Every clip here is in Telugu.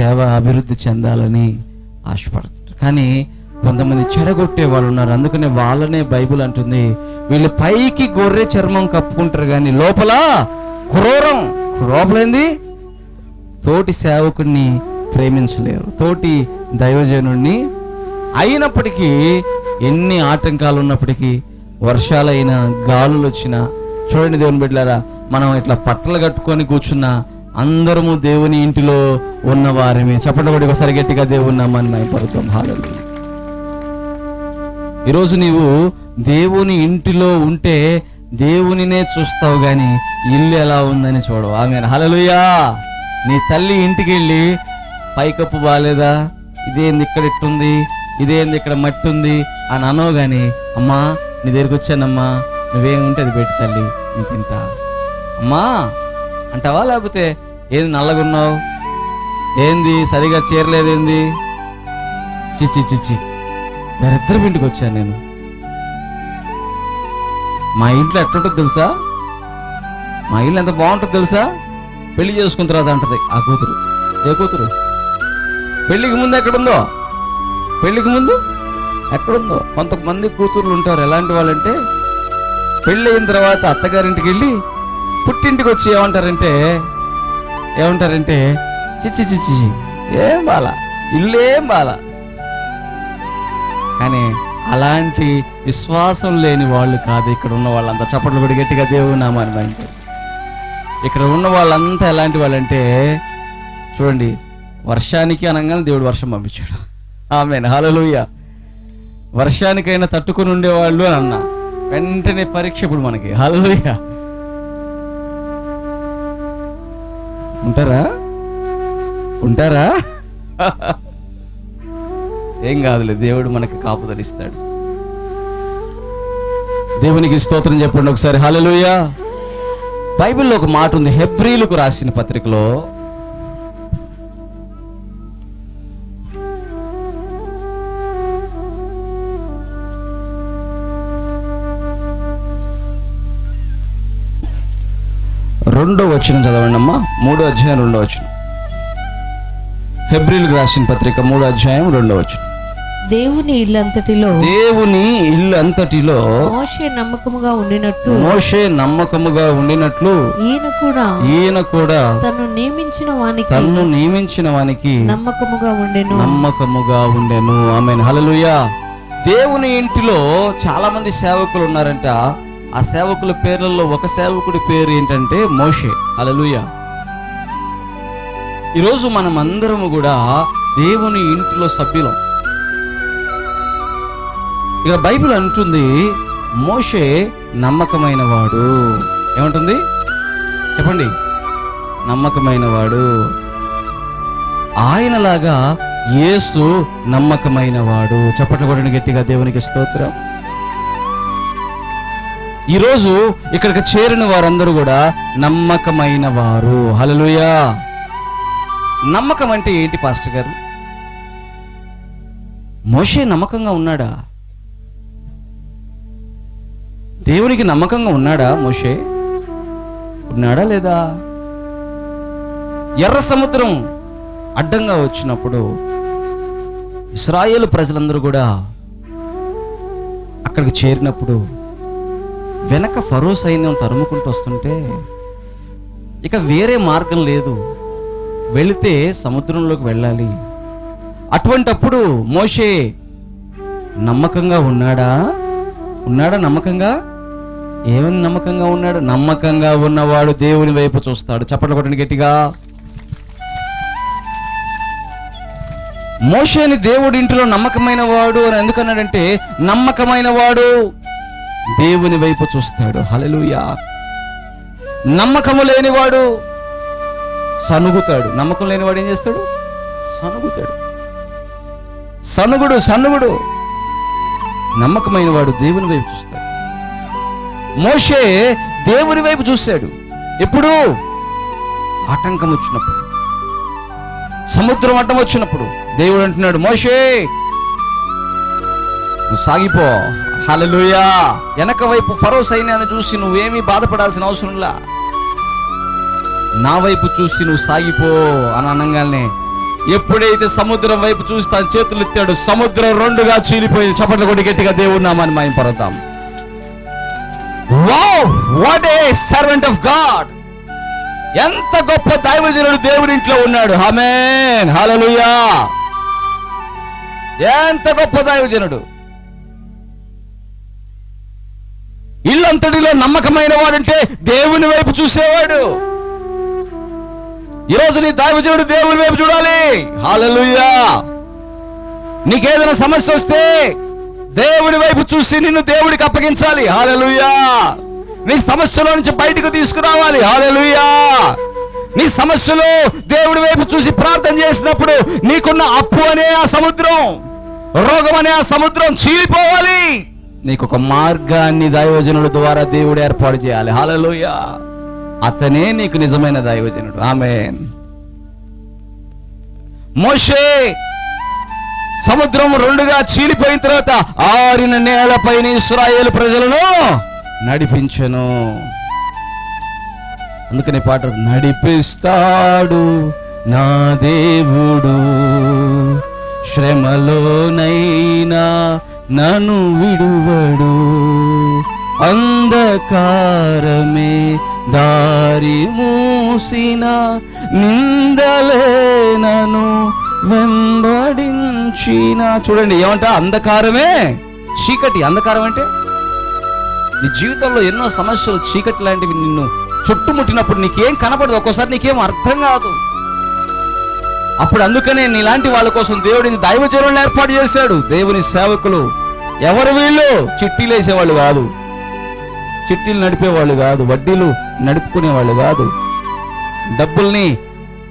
సేవ అభివృద్ధి చెందాలని ఆశపడుతుంటారు. కానీ కొంతమంది చెడగొట్టే వాళ్ళు ఉన్నారు. అందుకనే వాళ్ళనే బైబిల్ అంటుంది, వీళ్ళు పైకి గొర్రె చర్మం కప్పుకుంటారు కానీ లోపల క్రూరం. లోపలేంది? తోటి సేవకుడిని ప్రేమించలేరు, తోటి దైవజనుడిని. అయినప్పటికీ ఎన్ని ఆటంకాలు ఉన్నప్పటికీ, వర్షాలైనా గాలులు వచ్చినా, చూడండి దేవుని బిడ్డలారా, మనం ఇట్లా పట్టలు కట్టుకొని కూర్చున్నా అందరము దేవుని ఇంటిలో ఉన్నవారమే. చప్పట్లు కొట్టి ఒకసారి గట్టిగా దేవుని నామాన్ని మహిమపరుద్దాం. హల్లెలూయా. ఈరోజు నీవు దేవుని ఇంటిలో ఉంటే దేవునినే చూస్తావు కానీ ఇల్లు ఎలా ఉందని చూడవు. ఆమేన్. హల్లెలూయా. నీ తల్లి ఇంటికి వెళ్ళి పైకప్పు బాలేదా, ఇదేంది ఇక్కడ ఇట్టుంది, ఇదేంది ఇక్కడ మట్టి ఉంది అని అనవు కానీ, అమ్మా నీ దగ్గరికి వచ్చానమ్మా, నువ్వేముంటే అది పెట్టి తల్లి నేను తింటా అమ్మా అంటావా? లేకపోతే ఏంది నల్లగున్నావు, ఏంది సరిగా చేరలేదేంది, చిచ్చి చిచ్చి దరిద్రం ఇంటికి వచ్చాను నేను. మా ఇంట్లో ఎట్లుంటుందో తెలుసా? మా ఇల్లు ఎంత బాగుంటుందో తెలుసా? పెళ్లి చేసుకున్న తర్వాత అంటది ఆ కూతురు. ఏ కూతురు? పెళ్లికి ముందు ఎక్కడుందో, పెళ్లికి ముందు ఎక్కడుందో. కొంతమంది కూతుర్లు ఉంటారు ఎలాంటి వాళ్ళంటే, పెళ్ళి అయిన తర్వాత అత్తగారింటికి వెళ్ళి పుట్టింటికి వచ్చి ఏమంటారంటే చిచ్చి చిచ్చి ఏం బాల, ఇల్లేం బాల. కానీ అలాంటి విశ్వాసం లేని వాళ్ళు కాదు ఇక్కడ ఉన్న వాళ్ళంతా. చప్పట్లు కూడా గట్టిగా దేవుని నామాన్ని మహిమపరుద్దాం. ఇక్కడ ఉన్న వాళ్ళంతా ఎలాంటి వాళ్ళంటే, చూడండి, వర్షానికి అనగానే దేవుడు వర్షం పంపించాడు. ఆమేన్. హల్లెలూయా. వర్షానికైనా తట్టుకుని ఉండేవాళ్ళు అని అన్నా, వెంటనే పరీక్ష ఇప్పుడు మనకి. హల్లెలూయా. ఉంటారా? ఏం కాదులే, దేవుడు మనకి కాపుదలిస్తాడు. దేవునికి స్తోత్రం చెప్పండి ఒకసారి. హల్లెలూయా. బైబిల్లో ఒక మాట ఉంది, హెబ్రీలకు రాసిన పత్రికలో, రెండో వచనం చదవండి అమ్మా. 3వ అధ్యాయం 2వ వచనం. హెబ్రీలకు రాసిన పత్రిక 3వ అధ్యాయం 2వ వచనం. దేవుని ఇల్లు అంతటిలో మోషే నమ్మకముగా ఉండినట్లు ఈయన కూడా తన్ను నియమించిన వానికి నమ్మకముగా ఉండెను. ఆమేన్. హల్లెలూయా. దేవుని ఇంటిలో చాలా మంది సేవకులు ఉన్నారంట. ఆ సేవకుల పేర్లలో ఒక సేవకుడి పేరు ఏంటంటే మోషే. హల్లెలూయా. ఈరోజు మనం అందరము కూడా దేవుని ఇంటిలో సభ్యులం. ఇక బైబిల్ అంటుంది మోషే నమ్మకమైన వాడు. ఏమంటుంది చెప్పండి? నమ్మకమైన వాడు. ఆయనలాగా యేసు నమ్మకమైన వాడు. చప్పట్లు కొట్టండి గట్టిగా దేవునికి స్తోత్రం. ఈరోజు ఇక్కడికి చేరిన వారందరూ కూడా నమ్మకమైన వారు. హల్లెలూయా. నమ్మకం అంటే ఏంటి పాస్టర్ గారు? మోషే నమ్మకంగా ఉన్నాడా? దేవునికి నమ్మకంగా ఉన్నాడా మోషే? ఉన్నాడా లేదా? ఎర్ర సముద్రం అడ్డంగా వచ్చినప్పుడు ఇశ్రాయేలు ప్రజలందరూ కూడా అక్కడికి చేరినప్పుడు వెనక ఫరో సైన్యం తరుముకుంటూ వస్తుంటే ఇక వేరే మార్గం లేదు, వెళితే సముద్రంలోకి వెళ్ళాలి. అటువంటప్పుడు మోషే నమ్మకంగా ఉన్నాడా? నమ్మకంగా? ఏమని నమ్మకంగా ఉన్నాడు? నమ్మకంగా ఉన్నవాడు దేవుని వైపు చూస్తాడు. చప్పట్లు కొట్టండి గట్టిగా. మోషేని దేవుడి ఇంటిలో నమ్మకమైన వాడు అని ఎందుకన్నాడంటే, నమ్మకమైన వాడు దేవుని వైపు చూస్తాడు. హల్లెలూయా. నమ్మకము లేనివాడు సనుగుతాడు. నమ్మకం లేనివాడు ఏం చేస్తాడు? సనుగుతాడు. సనుగుడు. నమ్మకమైన వాడు దేవుని వైపు చూస్తాడు. మోషే దేవుని వైపు చూశాడు. ఎప్పుడు? ఆటంకం వచ్చినప్పుడు, సముద్రం అడ్డం వచ్చినప్పుడు దేవుడు అంటున్నాడు, మోషే నువ్వు సాగిపో. హల్లెలూయా. వెనక వైపు ఫరో సైన్యాన్ని చూసి నువ్వేమీ బాధపడాల్సిన అవసరంలా, నా వైపు చూసి నువ్వు సాగిపో అని అనగానే ఎప్పుడైతే సముద్రం వైపు చూసి తన చేతులు ఎత్తాడు, సముద్రం రెండుగా చీలిపోయింది. చప్పట్లు కొట్టి గట్టిగా దేవుడి నామాన్ని మహిమపడతాం. Wow, what a servant of God! ఎంత గొప్ప దైవజనుడు దేవుడి ఇంట్లో ఉన్నాడు. ఆమేన్, హల్లెలూయా! ఎంత గొప్ప దైవజనుడు! ఇల్లంతటిలో నమ్మకమైన వాడంటే దేవుని వైపు చూసేవాడు. ఈరోజు నీ దైవజనుడు దేవుని వైపు చూడాలి. హల్లెలూయా! నీకేదైనా సమస్య వస్తే దేవుని వైపు చూసి నిన్ను దేవుడికి అప్పగించాలి. హల్లెలూయా! నీ సమస్యలో నుంచి బయటకు తీసుకురావాలి. హల్లెలూయా! నీ సమస్యలో దేవుడి వైపు చూసి ప్రార్థన చేసినప్పుడు నీకున్న అప్పు అనే ఆ సముద్రం, రోగం అనే ఆ సముద్రం చీలిపోవాలి. నీకు ఒక మార్గాన్ని దైవజనుడు ద్వారా దేవుడు ఏర్పాటు చేయాలి. హల్లెలూయా! అతనే నీకు నిజమైన దైవజనుడు. ఆమేన్. మోషే సముద్రం రెండుగా చీలిపోయిన తర్వాత ఆరిన నేలపైన ఇశ్రాయేలు ప్రజలను నడిపించెను. అందుకని పాట, నడిపిస్తాడు నా దేవుడు, శ్రమలోనైనా నన్ను విడువడు, అంధకారమే దారి మూసిన, నిందలే నన్ను వెంబడించిన. చూడండి ఏమంట, అంధకారమే చీకటి. అంధకారం అంటే నీ జీవితంలో ఎన్నో సమస్యలు, చీకటి లాంటివి నిన్ను చుట్టుముట్టినప్పుడు నీకేం కనపడదు, ఒక్కోసారి నీకేం అర్థం కాదు. అప్పుడు అందుకనే నీలాంటి వాళ్ళ కోసం దేవుడిని దైవజనులను ఏర్పాటు చేశాడు. దేవుని సేవకులు ఎవరు వీళ్ళు? చిట్టీలు వేసేవాళ్ళు కాదు, చిట్టీలు నడిపేవాళ్ళు కాదు, వడ్డీలు నడుపుకునేవాళ్ళు కాదు, డబ్బుల్ని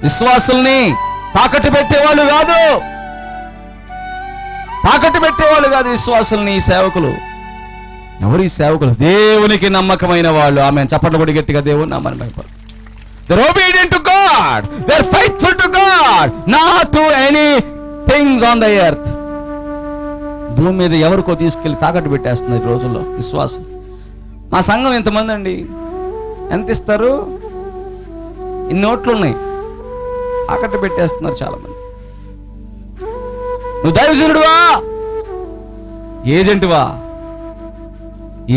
విశ్వాసుల్ని తాకట్టు పెట్టేవాళ్ళు కాదు, తాకట్టు పెట్టేవాళ్ళు కాదు విశ్వాసుల్ని. ఈ సేవకులు ఎవరు? ఈ సేవకులు దేవునికి నమ్మకమైన వాళ్ళు. ఆమె చప్పట్లు కొడి గట్టిగా దేవుని నామాన్ని మహిమపరచు. They're obedient to God. They're faithful to God, not to any things on the earth. భూమి మీద ఎవరికో తీసుకెళ్లి తాకట్టు పెట్టేస్తున్నారు ఈ రోజుల్లో విశ్వాసం. మా సంఘం ఎంతమంది అండి? ఎంత ఇస్తారు? ఇన్ని నోట్లు ఉన్నాయి, తాకట్టు పెట్టేస్తున్నారు చాలా మంది. నువ్వు దైవజనుడువా? ఏజెంటువా?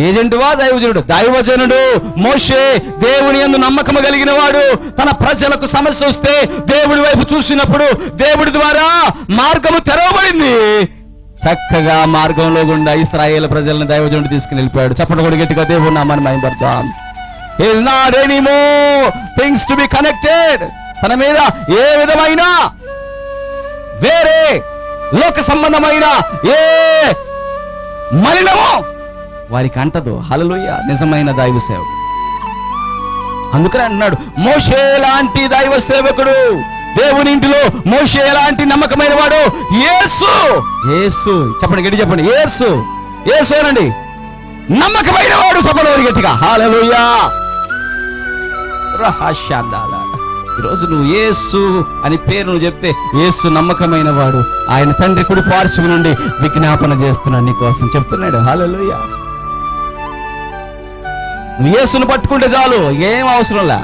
ఏజెంటువా? దైవజనుడు. దైవజనుడు మోషే దేవుని యందు నమ్మకము కలిగిన వాడు. తన ప్రజలకు సమస్య వస్తే దేవుడి వైపు చూసినప్పుడు దేవుడి ద్వారా మార్గము తెరవబడింది. చక్కగా మార్గంలో గుండా ఇశ్రాయేలు ప్రజలను దైవజనుడు తీసుకుని వెళ్ళిపోయాడు. చప్పట్లు కొడి గట్టిగా దేవుని నామాన్ని మహిమపడతాం. He is not anymore things to be connected. తన మీద ఏ విధమైన వేరే లోక సంబంధమైన ఏ మలినమో వారికి అంటదు. హల్లెలూయా! నిజమైన దైవ సేవకుడు. అందుకనే అంటున్నాడు, మోషే లాంటి దైవ సేవకుడు దేవుని ఇంటిలో మోషే లాంటి నమ్మకమైన వాడు యేసు. యేసు చెప్పండి, గట్టి చెప్పండి, యేసు. యేసు అనండి, నమ్మకమైన వాడు. చెప్పండి గట్టిగా, హల్లెలూయా! ఈరోజు నువ్వు యేసు అని పేరు నువ్వు చెప్తే, యేసు నమ్మకమైన వాడు, ఆయన తండ్రి కుడి పార్శ్వం నుండి విజ్ఞాపన చేస్తున్నాడు నీ కోసం చెప్తున్నాడు. హల్లెలూయా! నువ్వు యేసును పట్టుకుంటే చాలు, ఏం అవసరంలా.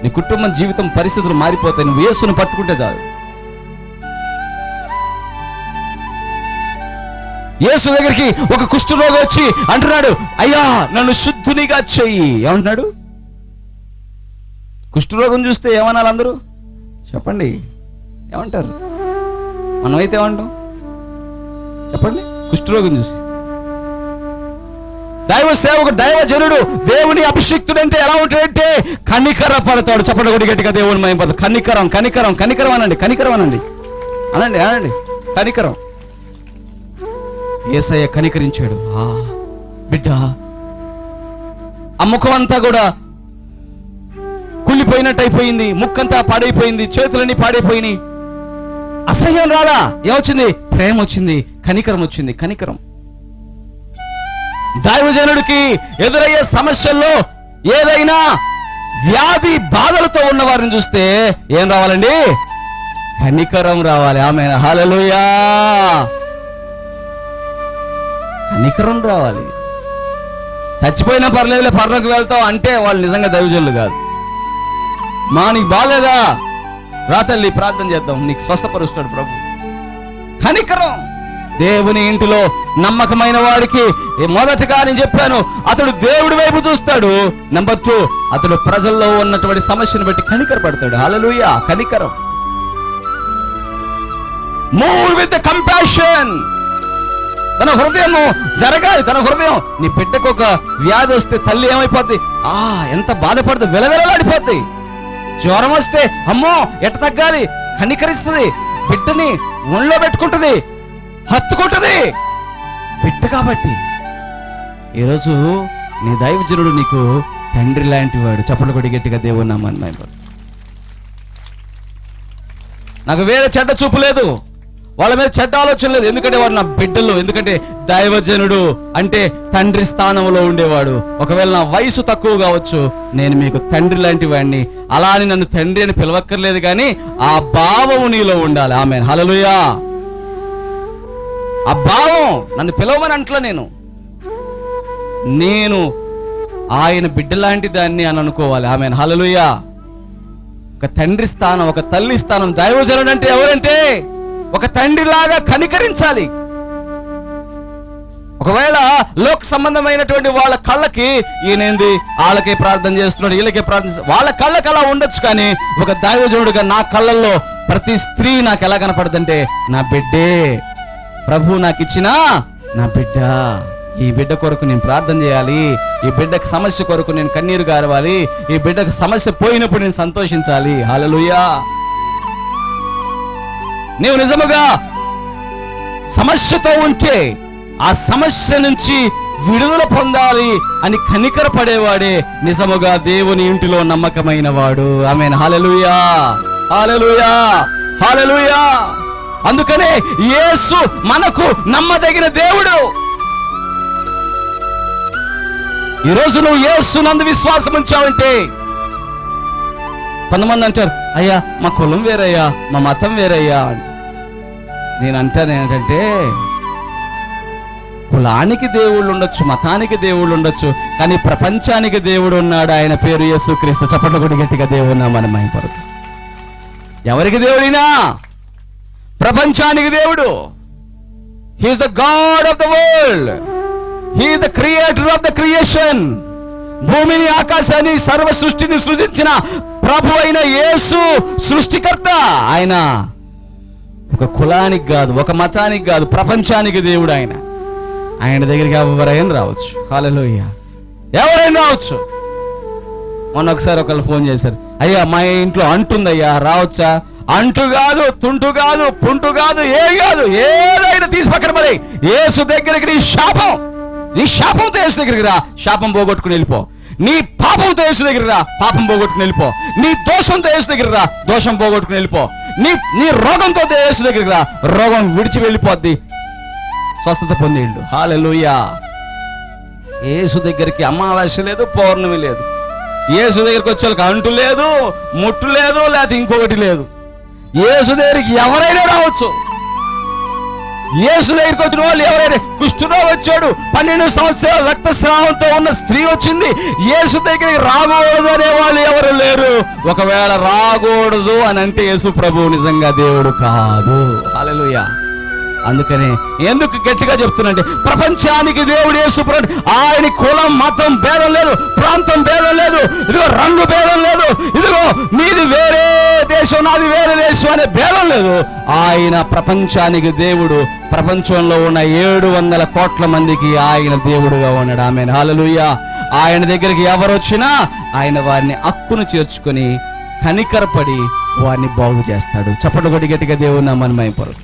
నీ కుటుంబం జీవితం పరిస్థితులు మారిపోతాయి. నువ్వు యేసును పట్టుకుంటే చాలు. యేసు దగ్గరికి ఒక కుష్ఠరోగి వచ్చి అంటున్నాడు, అయ్యా నన్ను శుద్ధునిగా చెయ్యి. ఏమంటున్నాడు? కుష్ఠరోగం చూస్తే ఏమనాలి అందరూ? చెప్పండి, ఏమంటారు? మనమైతే ఏమంటాం? చెప్పండి. కుష్ఠరోగం చూసి దైవ సేవకుడు, దైవజనుడు, దేవుని అభిషిక్తుడు అంటే ఎలా ఉంటాడంటే కనికర పడతాడు. చెప్పండి కొడి గట్టిగా దేవుని మహిమపడతాడు. కనికరం, కనికరం, కనికరం అనండి, కనికరం అనండి, అనండి, అనండి, కనికరం. యేసయ్య కనికరించాడు. బిడ్డ ఆ ముఖం అంతా కూడా కుళ్ళిపోయినట్టు అయిపోయింది, ముక్కంతా పాడైపోయింది, చేతులన్నీ పాడైపోయినాయి. అసహ్యం రాలా, ఏమొచ్చింది? ప్రేమ వచ్చింది, కనికరం వచ్చింది. కనికరం. దైవజనుడికి ఎదురయ్యే సమస్యల్లో ఏదైనా వ్యాధి బాధలతో ఉన్న వారిని చూస్తే ఏం రావాలండి? కనికరం రావాలి. ఆమేన్, హల్లెలూయా! కనికరం రావాలి. చచ్చిపోయినా పర్లేదులే, పర్లోకి వెళ్తావు అంటే వాళ్ళు నిజంగా దైవజనులు కాదు. మా నీకు బాగాలేదా? రా తల్లి ప్రార్థన చేద్దాం, నీకు స్వస్థపరుస్తాడు ప్రభు. కనికరం. దేవుని ఇంటిలో నమ్మకమైన వాడికి మొదటగా నేను చెప్పాను, అతడు దేవుడి వైపు చూస్తాడు. నెంబర్ 2, అతడు ప్రజల్లో ఉన్నటువంటి సమస్యను బట్టి కనికరపడతాడు. హల్లెలూయా. కనికరం. Move with the compassion. తన హృదయం జరగాలి. తన హృదయం, నీ బిడ్డకు ఒక వ్యాధి వస్తే తల్లి ఏమైపోద్ది? ఎంత బాధపడుతుంది, విలవిలలాడిపోద్ది. జ్వరం వస్తే అమ్మో ఎట్ట తగ్గాలి, కనికరిస్తుంది. బిడ్డని ఒళ్ళో పెట్టుకుంటుంది, హత్తుకుంటుంది. బిడ్డ కాబట్టి ఈరోజు నీ దైవజనుడు నీకు తండ్రి లాంటి వాడు. చప్పట్లు కొట్టి గట్టిగా దేవుని నామమున. నాకు వేరే చెడ్డ చూపు లేదు, వాళ్ళ మీద చెడ్డ ఆలోచన లేదు. ఎందుకంటే వాడు నా బిడ్డలు. ఎందుకంటే దైవజనుడు అంటే తండ్రి స్థానంలో ఉండేవాడు. ఒకవేళ నా వయసు తక్కువ కావచ్చు, నేను మీకు తండ్రి లాంటి వాడిని. అలా అని నన్ను తండ్రి అని పిలవక్కర్లేదు, కానీ ఆ భావము నీలో ఉండాలి. ఆమేన్. హల్లెలూయా. ఆ భావం నన్ను పిలవమని అంటలే. నేను ఆయన బిడ్డ లాంటి దాన్ని అని అనుకోవాలి. ఆమేన్. హల్లెలూయా. ఒక తండ్రి స్థానం, ఒక తల్లి స్థానం. దైవజనుడు అంటే ఎవరంటే ఒక తండ్రిలాగా కనికరించాలి. ఒకవేళ లోక సంబంధమైనటువంటి వాళ్ళ కళ్ళకి ఈయనేంది, వాళ్ళకే ప్రార్థన చేస్తున్నాడు, వీళ్ళకే ప్రార్థన, వాళ్ళ కళ్ళకి అలా ఉండొచ్చు. కానీ ఒక దైవజనుడుగా నా కళ్ళల్లో ప్రతి స్త్రీ నాకు ఎలా కనపడుతుంటే, నా బిడ్డే, ప్రభు నాకు ఇచ్చిన నా బిడ్డ. ఈ బిడ్డ కొరకు నేను ప్రార్థన చేయాలి, ఈ బిడ్డకు సమస్య కొరకు నేను కన్నీరు గారవాలి, ఈ బిడ్డకు సమస్య పోయినప్పుడు నేను సంతోషించాలి. హల్లెలూయా. నీవు నిజముగా సమస్యతో ఉంటే ఆ సమస్య నుంచి విడుదల పొందాలి అని కనికరపడేవాడే నిజముగా దేవుని ఇంటిలో నమ్మకమైన వాడు. ఆమేన్. హల్లెలూయా. హల్లెలూయా. హల్లెలూయా. అందుకనే యేసు మనకు నమ్మదగిన దేవుడు. ఈరోజు నువ్వు యేసు నందు విశ్వాసం ఉంచావంటే, కొంతమంది అంటారు, అయ్యా మా కులం వేరయ్యా, మా మతం వేరయ్యా. నేను అంటాను ఏంటంటే, కులానికి దేవుళ్ళు ఉండొచ్చు, మతానికి దేవుళ్ళు ఉండొచ్చు, కానీ ప్రపంచానికి దేవుడు ఉన్నాడు. ఆయన పేరు యేసుక్రీస్తు. చప్పట్లు కొట్టి గట్టిగా దేవుడు నామమున మహిమపరచు. ఎవరికి దేవుడినా? ప్రపంచానికి దేవుడు. He is the God of the world. He is the creator of the creation. భూమిని, ఆకాశాన్ని, సర్వ సృష్టిని సృజించిన ప్రభు అయిన యేసు సృష్టికర్త. ఆయన ఒక కులానికి కాదు, ఒక మతానికి కాదు, ప్రపంచానికి దేవుడు. ఆయన దగ్గరికి ఎవరైనా రావచ్చు. హల్లెలూయా. ఎవరైనా రావచ్చు. మొన్న ఒకసారి ఒకళ్ళు ఫోన్ చేశారు, అయ్యా మా ఇంట్లో అంటుందయ్యా, రావచ్చా? అంటు కాదు, తుంటు కాదు, పుంటు కాదు, ఏ కాదు, ఏదైనా తీసి పక్కన పడే. యేసు దగ్గరికి నీ శాపంతో యేసు దగ్గరికి రా, శాపం పోగొట్టుకుని వెళ్ళిపో. నీ పాపంతో యేసు దగ్గర రా, పాపం పోగొట్టుకుని వెళ్ళిపో. నీ దోషంతో యేసు దగ్గర రా, దోషం పోగొట్టుకుని వెళ్ళిపో. నీ రోగంతో యేసు దగ్గరికి రా, రోగం విడిచి వెళ్ళిపోద్ది, స్వస్థత పొందేళ్ళు. హల్లెలూయా. యేసు దగ్గరికి అమావాస్య లేదు, పౌర్ణమి లేదు. యేసు దగ్గరికి వచ్చేళ్ళకి అంటు లేదు, ముట్టు లేదు, లేకపోతే ఇంకొకటి లేదు. యేసు దగ్గరికి ఎవరైనా రావచ్చు. యేసు దగ్గరికి వచ్చిన వాళ్ళు ఎవరైనా, కుష్ఠరోగి వచ్చాడు, 12 సంవత్సరాల రక్తస్రావంతో ఉన్న స్త్రీ వచ్చింది, యేసు దగ్గరికి రాకూడదు అనే వాళ్ళు ఎవరు లేరు. ఒకవేళ రాకూడదు అని అంటే యేసు ప్రభు నిజంగా దేవుడు కాదు. హల్లెలూయా. అందుకని ఎందుకు గట్టిగా చెప్తున్నంటే, ప్రపంచానికి దేవుడు యేసు ప్రభు. ఆయన కులం, మతం భేదం లేదు, ప్రాంతం భేదం లేదు, ఇదిగో రంగు భేదం లేదు, ఇదిగో నీది వేరే దేశం, నాది వేరే దేశం అనే భేదం లేదు. ఆయన ప్రపంచానికి దేవుడు. ప్రపంచంలో ఉన్న 700 కోట్ల మందికి ఆయన దేవుడుగా ఉన్నాడు. ఆమేన్. హల్లెలూయా. ఆయన దగ్గరికి ఎవరు వచ్చినా ఆయన వారిని హక్కును చేర్చుకొని కనికరపడి వారిని బాగు చేస్తాడు. చప్పట్లు కొట్టి గట్టిగా దేవుని నామమున మహిమపరచు.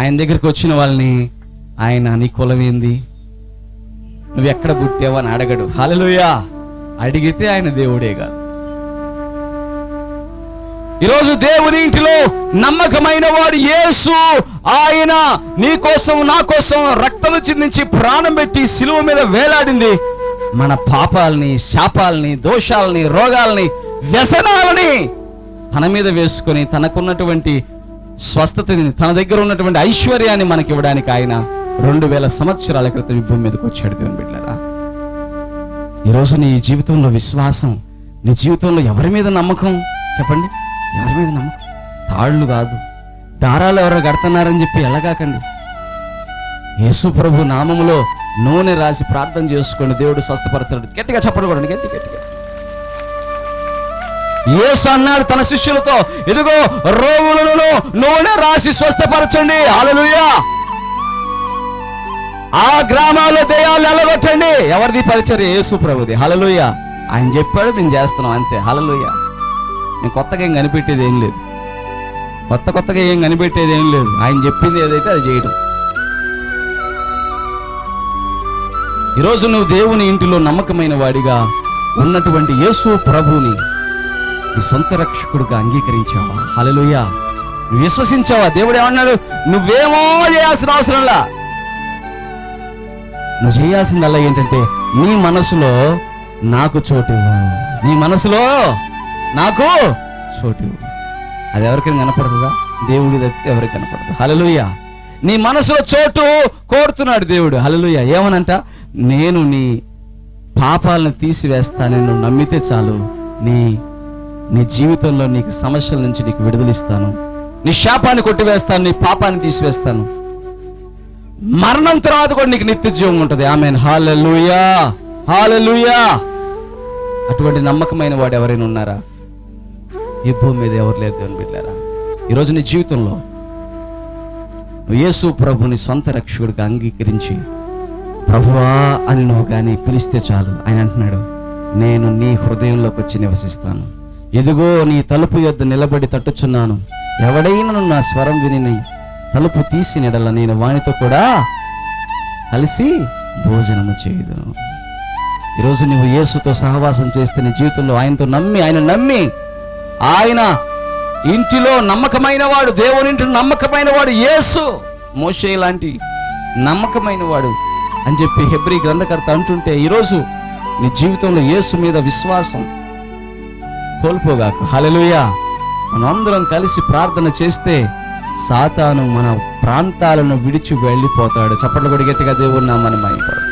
ఆయన దగ్గరికి వచ్చిన వాళ్ళని ఆయన, నీ కులం ఏంది, నువ్వు ఎక్కడ పుట్టావు అని అడగడు. హల్లెలూయా. అడిగితే ఆయన దేవుడే కాదు. ఈరోజు దేవుని ఇంటిలో నమ్మకమైన వాడు యేసు. ఆయన నీ కోసం, నా కోసం రక్తము చిందించి ప్రాణం పెట్టి సిలువ మీద వేలాడింది. మన పాపాలని, శాపాలని, దోషాలని, రోగాలని, వ్యసనాలని తన మీద వేసుకొని తనకున్నటువంటి స్వస్థతని, తన దగ్గర ఉన్నటువంటి ఐశ్వర్యాన్ని మనకి ఇవ్వడానికి ఆయన 2000 సంవత్సరాల క్రితం ఈ భూమి మీదకి వచ్చాడు. దేవుని బిడ్డలారా, ఈరోజు నీ జీవితంలో విశ్వాసం, నీ జీవితంలో ఎవరి మీద నమ్మకం చెప్పండి? ఎవరి మీద నమ్మకం? తాళ్ళు కాదు, దారాలు ఎవరో కడుతున్నారని చెప్పి ఎలాగాకండి. యేసు ప్రభు నామములో నూనె రాసి ప్రార్థన చేసుకోండి, దేవుడు స్వస్థపరచడు. గట్టిగా చెప్పండి కూడా, గట్టిగా. యేసు అన్నాడు తన శిష్యులతో, ఇదిగో రోగులను నూనె రాసి స్వస్థపరచండి. హల్లెలూయా. ఆ గ్రామాల్లో దెయ్యాలు ఎలగొట్టండి. ఎవరిది పరిచర్య? యేసు ప్రభుది. హల్లెలూయా. ఆయన చెప్పాడు, మేము చేస్తున్నాం అంతే. హల్లెలూయా. నేను కొత్తగా ఏం కనిపెట్టేది ఏం లేదు, కొత్తగా ఏం కనిపెట్టేది ఏం లేదు. ఆయన చెప్పింది ఏదైతే అది చేయడం. ఈరోజు నువ్వు దేవుని ఇంటిలో నమ్మకమైన వాడిగా ఉన్నటువంటి యేసు ప్రభుని నీ సొంత రక్షకుడిగా అంగీకరించావా? హల్లెలూయా. నువ్వు విశ్వసించావా? దేవుడు ఏమన్నాడు? నువ్వేమో చేయాల్సిన అవసరంలా. నువ్వు చేయాల్సిందల్లా ఏంటంటే నీ మనసులో నాకు చోటు, నీ మనసులో నాకు చోటు. అది ఎవరికైనా కనపడుతుందా? దేవుడి దగ్గర ఎవరికి కనపడదు. హల్లెలూయా. నీ మనసులో చోటు కోరుతున్నాడు దేవుడు. హల్లెలూయా. ఏమనంట? నేను నీ పాపాలను తీసివేస్తాను, నువ్వు నమ్మితే చాలు. నీ జీవితంలో నీకు సమస్యల నుంచి నీకు విడుదలిస్తాను, నీ శాపాన్ని కొట్టివేస్తాను, నీ పాపాన్ని తీసివేస్తాను. మరణం తర్వాత కూడా నీకు నిత్య జీవం ఉంటుంది. ఆమేన్. హల్లెలూయా. హల్లెలూయా. అటువంటి నమ్మకమైన వాడు ఎవరైనా ఉన్నారా? ఈ భూమి మీద ఎవరు లేరు దేవుని బిడ్డలారా. ఈరోజు నీ జీవితంలో నువ్వు యేసు ప్రభుని సొంత రక్షకుడిగా అంగీకరించి ప్రభువా అని నువ్వు కానీ పిలిస్తే చాలు. ఆయన అంటున్నాడు, నేను నీ హృదయంలోకి వచ్చి నివసిస్తాను. ఎదుగో నీ తలుపు యొద్ద నిలబడి తట్టుచున్నాను. ఎవడైనా నా స్వరం విని తలుపు తీసి నెడల నేను వానితో కూడా కలిసి భోజనము చేయుదును. ఈరోజు నువ్వు యేసుతో సహవాసం చేస్తే నీ జీవితంలో ఆయనతో ఆయన నమ్మి ఆయన ఇంటిలో నమ్మకమైన వాడు, దేవుని ఇంటిలో నమ్మకమైన వాడు యేసు. మోషే లాంటి నమ్మకమైన వాడు అని చెప్పి హెబ్రీ గ్రంథకర్త అంటుంటే, ఈరోజు నీ జీవితంలో యేసు మీద విశ్వాసం కోల్పోగాక. హల్లెలూయా. మనందరం కలిసి ప్రార్థన చేస్తే సాతాను మన ప్రాంతాలను విడిచి వెళ్ళిపోతాడు. చప్పట్లు కొడి గట్టిగా దేవుని నామమున మహిమపడు.